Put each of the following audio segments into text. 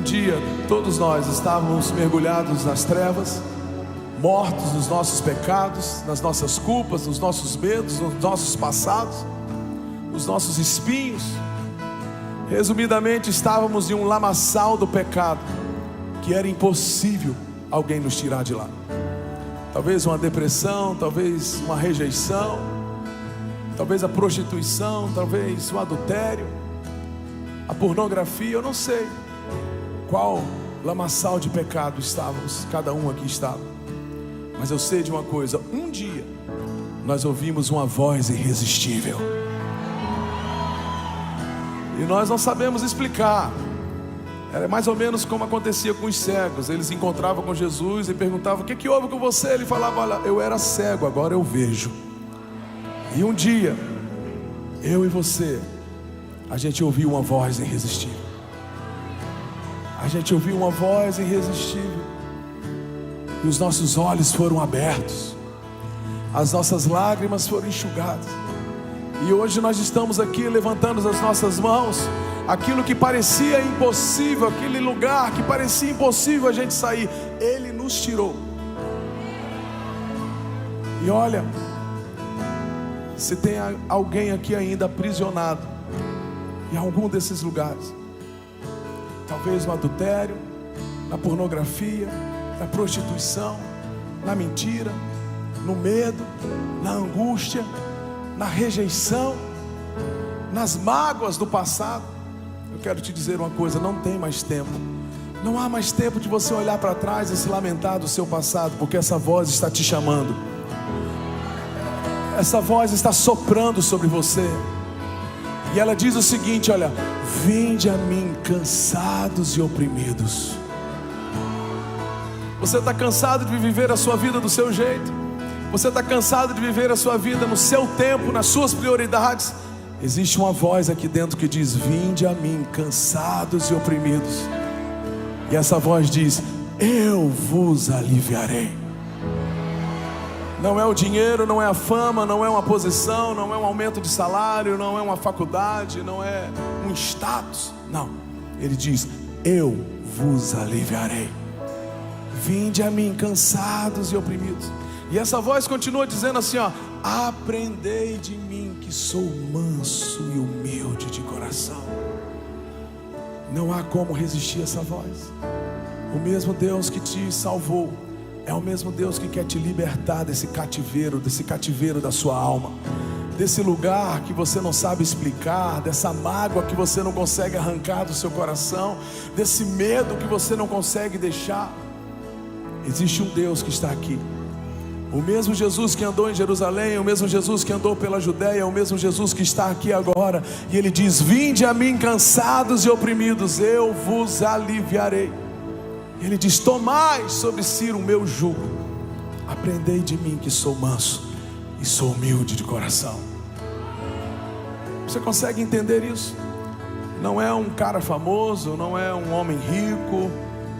dia todos nós estávamos mergulhados nas trevas, mortos nos nossos pecados, nas nossas culpas, nos nossos medos, nos nossos passados, nos nossos espinhos. Resumidamente, estávamos em um lamaçal do pecado que era impossível alguém nos tirar de lá. Talvez uma depressão, talvez uma rejeição, talvez a prostituição, talvez o adultério, a pornografia, eu não sei qual lamaçal de pecado estávamos, cada um aqui estava. Mas eu sei de uma coisa: um dia nós ouvimos uma voz irresistível, e nós não sabemos explicar. Era mais ou menos como acontecia com os cegos. Eles encontravam com Jesus e perguntavam: o que houve com você? Ele falava: olha, eu era cego, agora eu vejo. E um dia, eu e você, a gente ouviu uma voz irresistível. A gente ouviu uma voz irresistível, e os nossos olhos foram abertos, as nossas lágrimas foram enxugadas, e hoje nós estamos aqui levantando as nossas mãos. Aquilo que parecia impossível, aquele lugar que parecia impossível a gente sair, Ele nos tirou. E olha, se tem alguém aqui ainda aprisionado em algum desses lugares, talvez no adultério, na pornografia, na prostituição, na mentira, no medo, na angústia, na rejeição, nas mágoas do passado, eu quero te dizer uma coisa: não tem mais tempo. Não há mais tempo de você olhar para trás e se lamentar do seu passado, porque essa voz está te chamando. Essa voz está soprando sobre você, e ela diz o seguinte: olha, vinde a mim cansados e oprimidos. Você está cansado de viver a sua vida do seu jeito? Você está cansado de viver a sua vida no seu tempo, nas suas prioridades? Existe uma voz aqui dentro que diz: vinde a mim cansados e oprimidos. E essa voz diz: eu vos aliviarei. Não é o dinheiro, não é a fama, não é uma posição, não é um aumento de salário, não é uma faculdade, não é um status. Não, Ele diz: eu vos aliviarei. Vinde a mim cansados e oprimidos. E essa voz continua dizendo assim, ó: aprendei de mim que sou manso e humilde de coração. Não há como resistir a essa voz. O mesmo Deus que te salvou é o mesmo Deus que quer te libertar desse cativeiro da sua alma, desse lugar que você não sabe explicar, dessa mágoa que você não consegue arrancar do seu coração, desse medo que você não consegue deixar. Existe um Deus que está aqui. O mesmo Jesus que andou em Jerusalém, o mesmo Jesus que andou pela Judéia, o mesmo Jesus que está aqui agora. E Ele diz: vinde a mim cansados e oprimidos, eu vos aliviarei. Ele diz: tomai sobre si o meu jugo, aprendei de mim que sou manso e sou humilde de coração. Você consegue entender isso? Não é um cara famoso, não é um homem rico,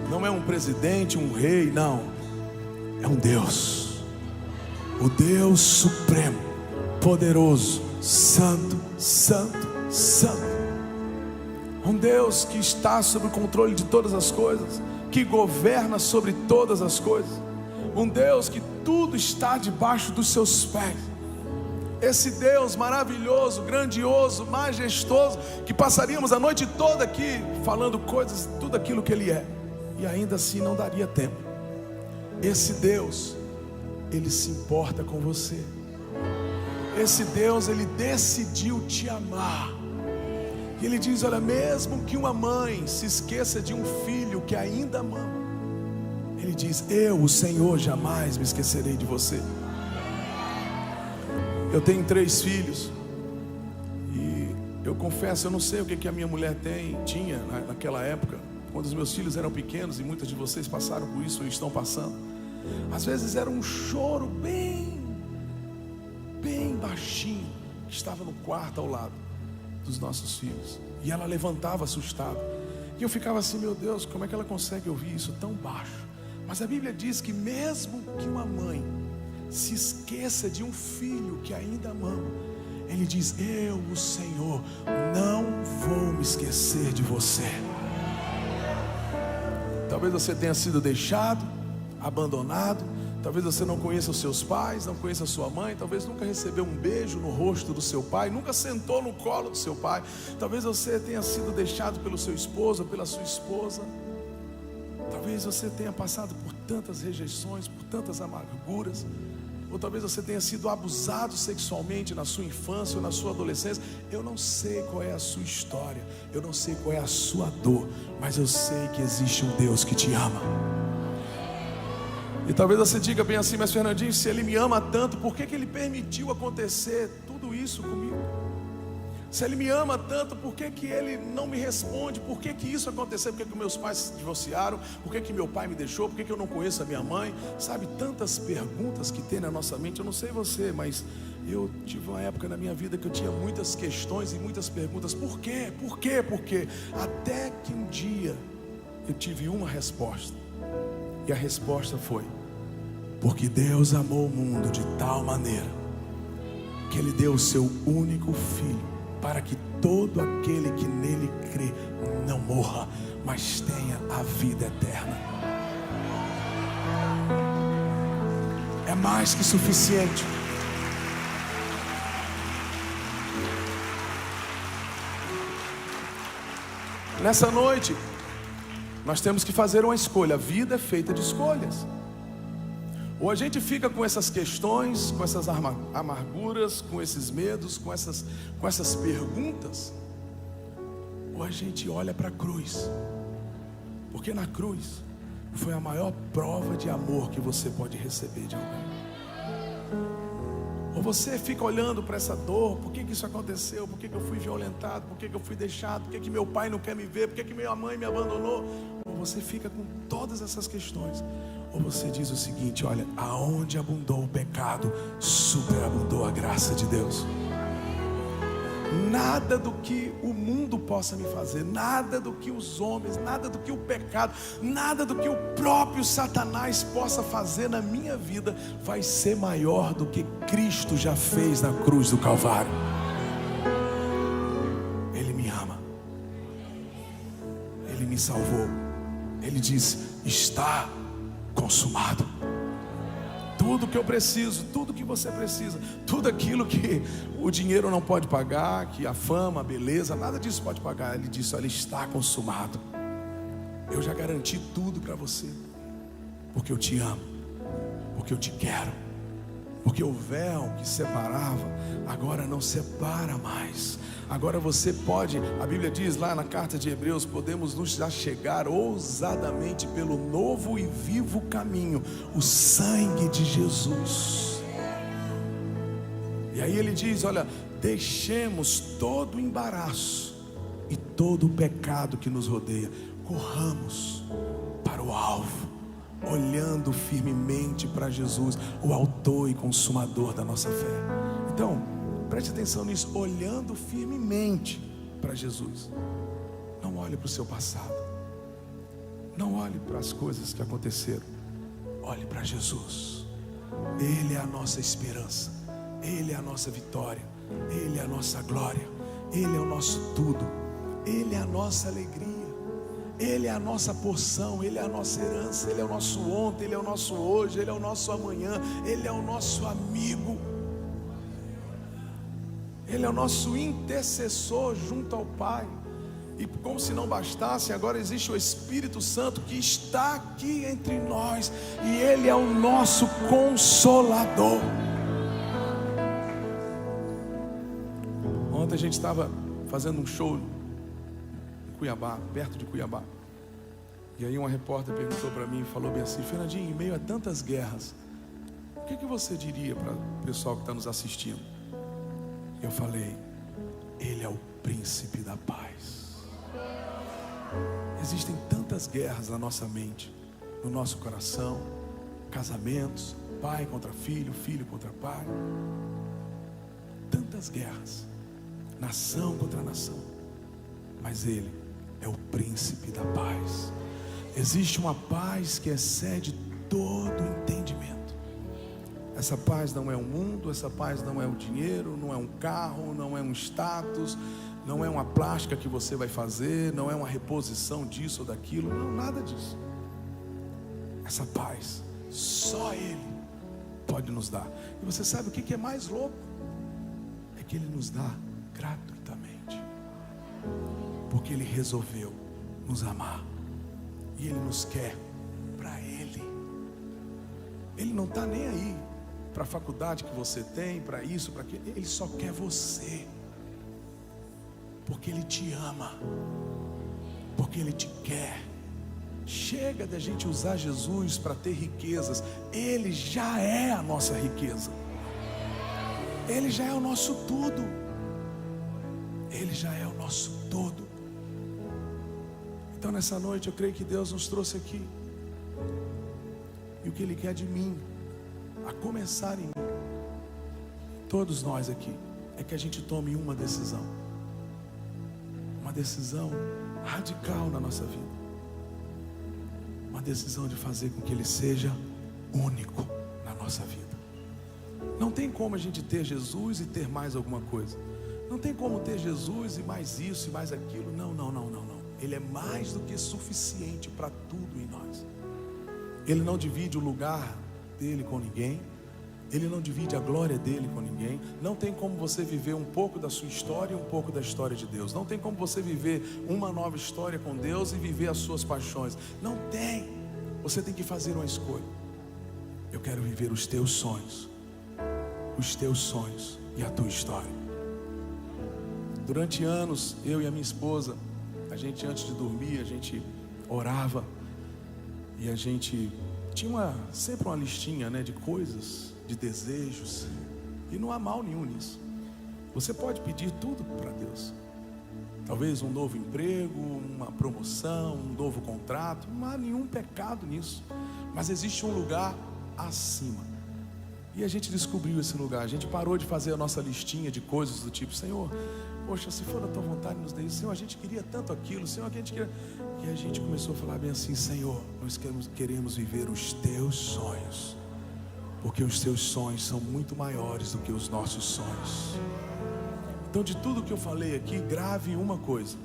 não é um presidente, um rei, não. É um Deus. O Deus supremo, poderoso, santo, santo, santo. Um Deus que está sob o controle de todas as coisas, que governa sobre todas as coisas. Um Deus que tudo está debaixo dos seus pés. Esse Deus maravilhoso, grandioso, majestoso, que passaríamos a noite toda aqui falando coisas, tudo aquilo que Ele é, e ainda assim não daria tempo. Esse Deus, Ele se importa com você. Esse Deus, Ele decidiu te amar. E Ele diz: olha, mesmo que uma mãe se esqueça de um filho que ainda mama, Ele diz: eu, o Senhor, jamais me esquecerei de você. Eu tenho 3 filhos, e eu confesso, eu não sei o que a minha mulher tinha naquela época, quando os meus filhos eram pequenos, e muitos de vocês passaram por isso ou estão passando. Às vezes era um choro bem baixinho, que estava no quarto ao lado dos nossos filhos, e ela levantava assustada, e eu ficava assim: meu Deus, como é que ela consegue ouvir isso tão baixo? Mas a Bíblia diz que mesmo que uma mãe se esqueça de um filho que ainda mama, Ele diz: eu, o Senhor, não vou me esquecer de você. Talvez você tenha sido deixado, abandonado. Talvez você não conheça os seus pais, não conheça a sua mãe. Talvez nunca recebeu um beijo no rosto do seu pai, nunca sentou no colo do seu pai. Talvez você tenha sido deixado pelo seu esposo ou pela sua esposa. Talvez você tenha passado por tantas rejeições, por tantas amarguras. Ou talvez você tenha sido abusado sexualmente na sua infância ou na sua adolescência. Eu não sei qual é a sua história, eu não sei qual é a sua dor, mas eu sei que existe um Deus que te ama. E talvez você diga bem assim: mas Fernandinho, se Ele me ama tanto, por que Ele permitiu acontecer tudo isso comigo? Se Ele me ama tanto, por que Ele não me responde? Por que isso aconteceu? Por que meus pais se divorciaram? Por que meu pai me deixou? Por que eu não conheço a minha mãe? Sabe, tantas perguntas que tem na nossa mente. Eu não sei você, mas eu tive uma época na minha vida que eu tinha muitas questões e muitas perguntas. Por quê? Por quê? Por quê? Até que um dia eu tive uma resposta. E a resposta foi: porque Deus amou o mundo de tal maneira que Ele deu o seu único Filho, para que todo aquele que nele crê não morra, mas tenha a vida eterna. É mais que suficiente. Nessa noite nós temos que fazer uma escolha. A vida é feita de escolhas. Ou a gente fica com essas questões, com essas amarguras, com esses medos, com essas perguntas, ou a gente olha para a cruz. Porque na cruz foi a maior prova de amor que você pode receber de alguém. Ou você fica olhando para essa dor: por que isso aconteceu? Por que eu fui violentado? Por que eu fui deixado? Por que meu pai não quer me ver? Por que minha mãe me abandonou? Ou você fica com todas essas questões. Ou você diz o seguinte: olha, aonde abundou o pecado, superabundou a graça de Deus. Nada do que o mundo possa me fazer, nada do que os homens, nada do que o pecado, nada do que o próprio Satanás possa fazer na minha vida vai ser maior do que Cristo já fez na cruz do Calvário. Ele me ama, Ele me salvou. Ele diz: está consumado. Tudo que eu preciso, tudo que você precisa, tudo aquilo que o dinheiro não pode pagar, que a fama, a beleza, nada disso pode pagar. Ele disse: olha, está consumado. Eu já garanti tudo para você, porque eu te amo, porque eu te quero, porque o véu que separava agora não separa mais. Agora você pode, a Bíblia diz lá na carta de Hebreus, podemos nos achegar ousadamente pelo novo e vivo caminho, o sangue de Jesus. E aí ele diz: olha, deixemos todo o embaraço e todo o pecado que nos rodeia, corramos para o alvo, olhando firmemente para Jesus, o autor e consumador da nossa fé. Então, preste atenção nisso, olhando firmemente para Jesus. Não olhe para o seu passado, não olhe para as coisas que aconteceram, olhe para Jesus. Ele é a nossa esperança, Ele é a nossa vitória, Ele é a nossa glória, Ele é o nosso tudo, Ele é a nossa alegria, Ele é a nossa porção, Ele é a nossa herança, Ele é o nosso ontem, Ele é o nosso hoje, Ele é o nosso amanhã, Ele é o nosso amigo. Ele é o nosso intercessor junto ao Pai. E como se não bastasse, agora existe o Espírito Santo que está aqui entre nós, e Ele é o nosso Consolador. Ontem a gente estava fazendo um show em Cuiabá, perto de Cuiabá. E aí uma repórter perguntou para mim e falou bem assim: Fernandinho, em meio a tantas guerras, o que você diria para o pessoal que está nos assistindo? Eu falei: Ele é o príncipe da paz. Existem tantas guerras na nossa mente, no nosso coração, casamentos, pai contra filho, filho contra pai, tantas guerras, nação contra nação, mas Ele é o príncipe da paz. Existe uma paz que excede todo entendimento. Essa paz não é o mundo, essa paz não é o dinheiro, não é um carro, não é um status, não é uma plástica que você vai fazer, não é uma reposição disso ou daquilo, não, nada disso. essa paz, só Ele pode nos dar. E você sabe o que é mais louco? É que Ele nos dá gratuitamente, porque Ele resolveu nos amar, e Ele nos quer para Ele. Ele não está nem aí para a faculdade que você tem, para isso, para aquilo. Ele só quer você, porque Ele te ama, porque Ele te quer. Chega da gente usar Jesus para ter riquezas. Ele já é a nossa riqueza, Ele já é o nosso tudo, Ele já é o nosso todo. Então nessa noite eu creio que Deus nos trouxe aqui, e o que Ele quer de mim, a começar em mim, todos nós aqui, é que a gente tome uma decisão radical na nossa vida, uma decisão de fazer com que Ele seja único na nossa vida. Não tem como a gente ter Jesus e ter mais alguma coisa. Não tem como ter Jesus e mais isso e mais aquilo. Não. Ele é mais do que suficiente para tudo em nós. Ele não divide o lugar dele com ninguém. Ele não divide a glória dele com ninguém. Não tem como você viver um pouco da sua história e um pouco da história de Deus. Não tem como você viver uma nova história com Deus e viver as suas paixões. Não tem. Você tem que fazer uma escolha. Eu quero viver os teus sonhos e a tua história. Durante anos, eu e a minha esposa, a gente antes de dormir, a gente orava, e a gente tinha sempre uma listinha, né, de coisas, de desejos, e não há mal nenhum nisso. Você pode pedir tudo para Deus, talvez um novo emprego, uma promoção, um novo contrato, não há nenhum pecado nisso, mas existe um lugar acima, e a gente descobriu esse lugar. A gente parou de fazer a nossa listinha de coisas do tipo: Senhor, poxa, se for da tua vontade, nos dê isso. Senhor, a gente queria tanto aquilo. Senhor, a gente queria... E a gente começou a falar bem assim: Senhor, nós queremos viver os teus sonhos, porque os teus sonhos são muito maiores do que os nossos sonhos. Então, de tudo que eu falei aqui, grave uma coisa: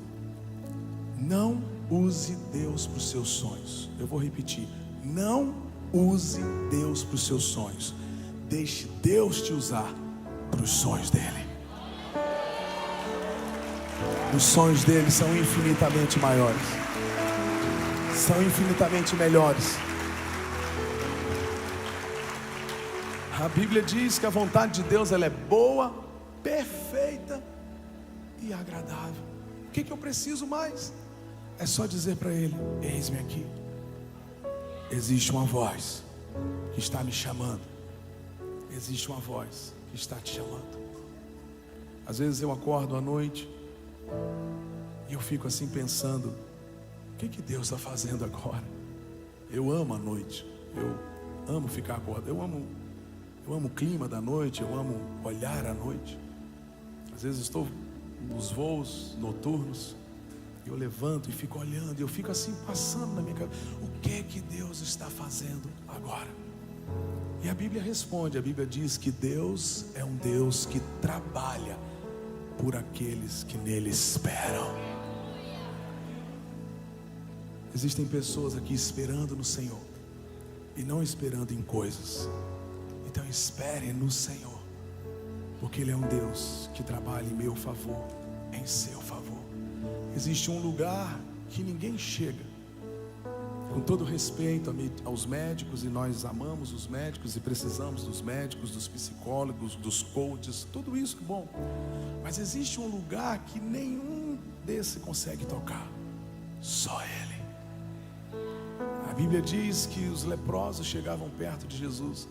não use Deus para os seus sonhos. Eu vou repetir: não use Deus para os seus sonhos. Deixe Deus te usar para os sonhos dele. Os sonhos dele são infinitamente maiores, são infinitamente melhores. A Bíblia diz que a vontade de Deus, ela é boa, perfeita e agradável. O que eu preciso mais? É só dizer para Ele: eis-me aqui. Existe uma voz que está me chamando. Existe uma voz que está te chamando. Às vezes eu acordo à noite e eu fico assim pensando: o que Deus está fazendo agora? Eu amo a noite, eu amo ficar acordado, eu amo o clima da noite, eu amo olhar à noite. Às vezes estou nos voos noturnos, eu levanto e fico olhando, e eu fico assim passando na minha cabeça: o que Deus está fazendo agora? E a Bíblia responde, a Bíblia diz que Deus é um Deus que trabalha por aqueles que nele esperam. Existem pessoas aqui esperando no Senhor e não esperando em coisas. Então espere no Senhor, porque Ele é um Deus que trabalha em meu favor, em seu favor. Existe um lugar que ninguém chega. Com todo respeito aos médicos, e nós amamos os médicos e precisamos dos médicos, dos psicólogos, dos coaches, tudo isso é bom. Mas existe um lugar que nenhum desse consegue tocar, só Ele. A Bíblia diz que os leprosos chegavam perto de Jesus.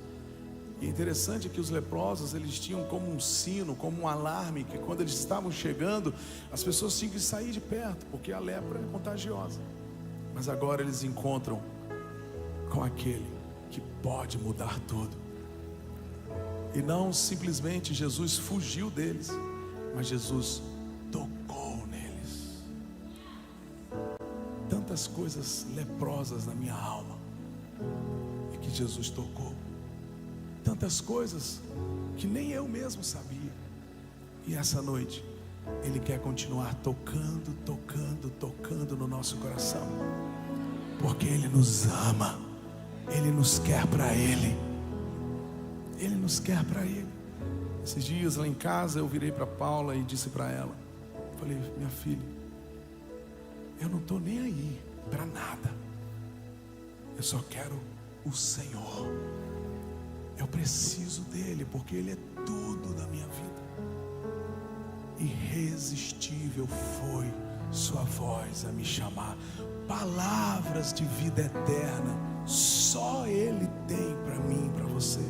E é interessante que os leprosos, eles tinham como um sino, como um alarme, que quando eles estavam chegando, as pessoas tinham que sair de perto, porque a lepra é contagiosa. Mas agora eles encontram com aquele que pode mudar tudo. E não simplesmente Jesus fugiu deles, mas Jesus tocou neles. Tantas coisas leprosas na minha alma, e que Jesus tocou. Tantas coisas que nem eu mesmo sabia. E essa noite Ele quer continuar tocando, tocando, tocando no nosso coração, porque Ele nos ama Ele nos quer para Ele. Ele nos quer para Ele. Esses dias lá em casa eu virei para Paula e disse para ela, falei, minha filha, eu não estou nem aí para nada. Eu só quero o Senhor. Eu preciso dEle, porque Ele é tudo da minha vida. Irresistível foi sua voz a me chamar. Palavras de vida eterna só Ele tem para mim e para você.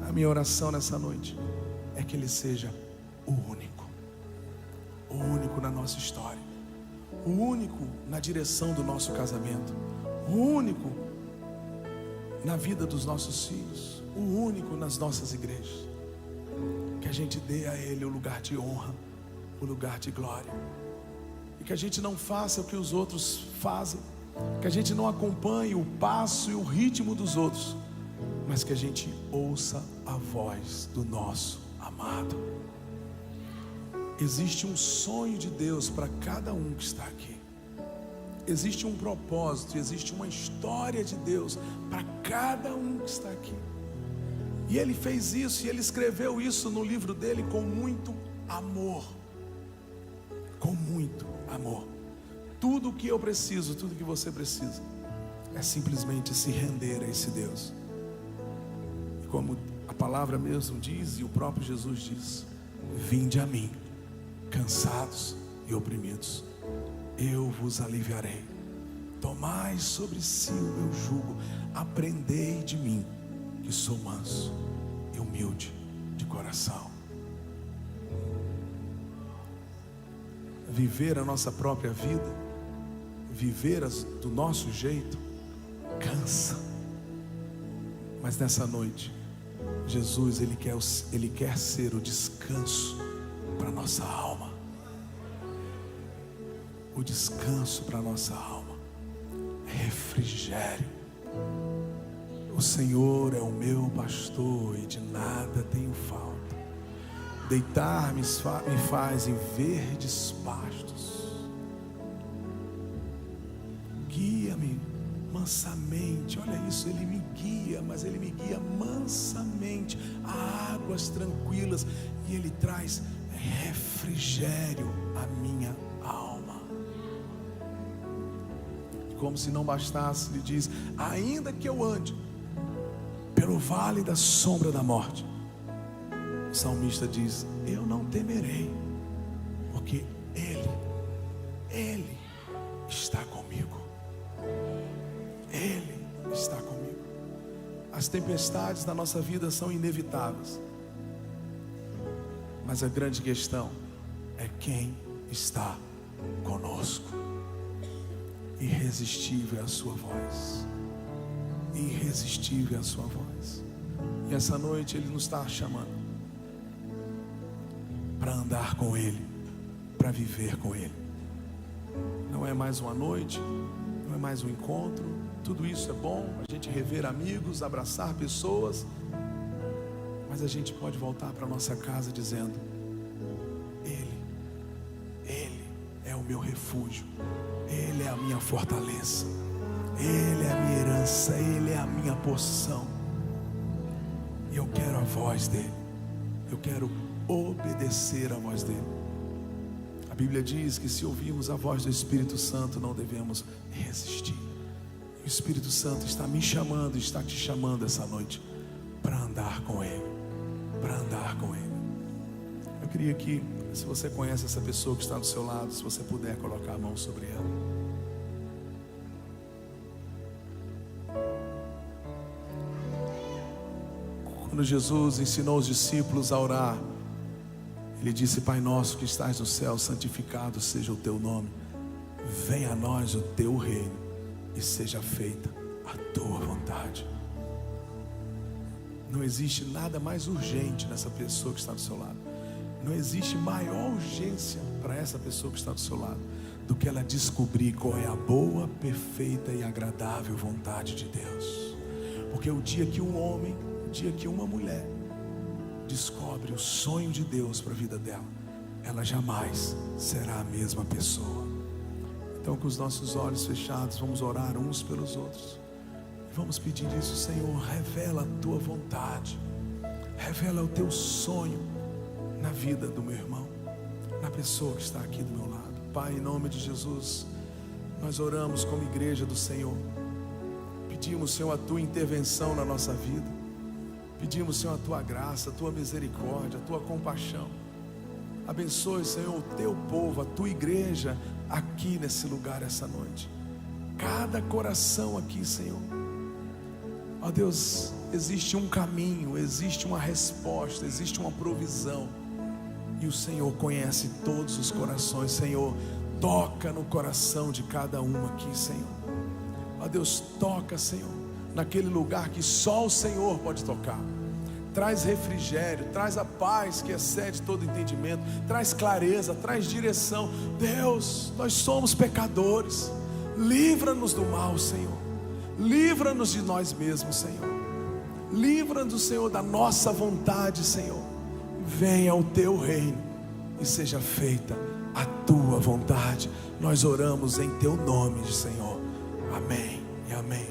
A minha oração nessa noite é que Ele seja o único na nossa história, o único na direção do nosso casamento, o único na vida dos nossos filhos, o único nas nossas igrejas. Que a gente dê a Ele o lugar de honra, o lugar de glória, e que a gente não faça o que os outros fazem, que a gente não acompanhe o passo e o ritmo dos outros, mas que a gente ouça a voz do nosso amado. Existe um sonho de Deus para cada um que está aqui. Existe um propósito, existe uma história de Deus para cada um que está aqui. E Ele fez isso, e Ele escreveu isso no livro dele com muito amor. Com muito amor. Tudo o que eu preciso, tudo que você precisa, é simplesmente se render a esse Deus. E como a palavra mesmo diz, e o próprio Jesus diz, vinde a mim, cansados e oprimidos, eu vos aliviarei. Tomai sobre si o meu jugo, aprendei de mim, que sou manso e humilde de coração. Viver a nossa própria vida, viver do nosso jeito, cansa. Mas nessa noite, Jesus, Ele quer ser o descanso para nossa alma. O descanso para nossa alma, refrigério. O Senhor é o meu pastor e de nada tenho falta. Deitar-me me faz em verdes pastos. Guia-me mansamente. Olha isso, Ele me guia, mas Ele me guia mansamente a águas tranquilas, e Ele traz refrigério à minha alma. Como se não bastasse, Ele diz, ainda que eu ande pelo vale da sombra da morte, o salmista diz, eu não temerei, porque Ele está comigo. Ele está comigo. As tempestades da nossa vida são inevitáveis, mas a grande questão é quem está conosco. Irresistível é a sua voz. Irresistível é a sua voz. E essa noite Ele nos está chamando para andar com Ele, para viver com Ele. Não é mais uma noite, não é mais um encontro. Tudo isso é bom, a gente rever amigos, abraçar pessoas, mas a gente pode voltar para nossa casa dizendo, Ele é o meu refúgio, Ele é a minha fortaleza, Ele é a minha herança, Ele é a minha porção. E eu quero a voz dEle, eu quero obedecer a voz dEle. A Bíblia diz que se ouvirmos a voz do Espírito Santo, não devemos resistir. O Espírito Santo está me chamando, está te chamando essa noite para andar com Ele, para andar com Ele. Eu queria que, se você conhece essa pessoa que está do seu lado, se você puder colocar a mão sobre ela. Quando Jesus ensinou os discípulos a orar, Ele disse, Pai nosso que estás no céu, santificado seja o teu nome. Venha a nós o teu reino e seja feita a tua vontade. Não existe nada mais urgente nessa pessoa que está do seu lado. Não existe maior urgência para essa pessoa que está do seu lado do que ela descobrir qual é a boa, perfeita e agradável vontade de Deus. Porque o dia que um homem, o dia que uma mulher descobre o sonho de Deus para a vida dela, ela jamais será a mesma pessoa. Então, com os nossos olhos fechados, vamos orar uns pelos outros. Vamos pedir isso, Senhor. Revela a tua vontade, revela o teu sonho na vida do meu irmão, na pessoa que está aqui do meu lado. Pai, em nome de Jesus, nós oramos como igreja do Senhor. Pedimos, Senhor, a tua intervenção na nossa vida. Pedimos, Senhor, a tua graça, a tua misericórdia, a tua compaixão. Abençoe, Senhor, o teu povo, a tua igreja aqui nesse lugar essa noite. Cada coração aqui, Senhor. Ó Deus, existe um caminho, existe uma resposta, existe uma provisão. E o Senhor conhece todos os corações. Senhor, toca no coração de cada um aqui, Senhor. Ó Deus, toca, Senhor, naquele lugar que só o Senhor pode tocar. Traz refrigério, traz a paz que excede todo entendimento, traz clareza, traz direção. Deus, nós somos pecadores. Livra-nos do mal, Senhor. Livra-nos de nós mesmos, Senhor. Livra-nos, Senhor, da nossa vontade, Senhor. Venha o teu reino e seja feita a tua vontade. Nós oramos em teu nome, Senhor. Amém e amém.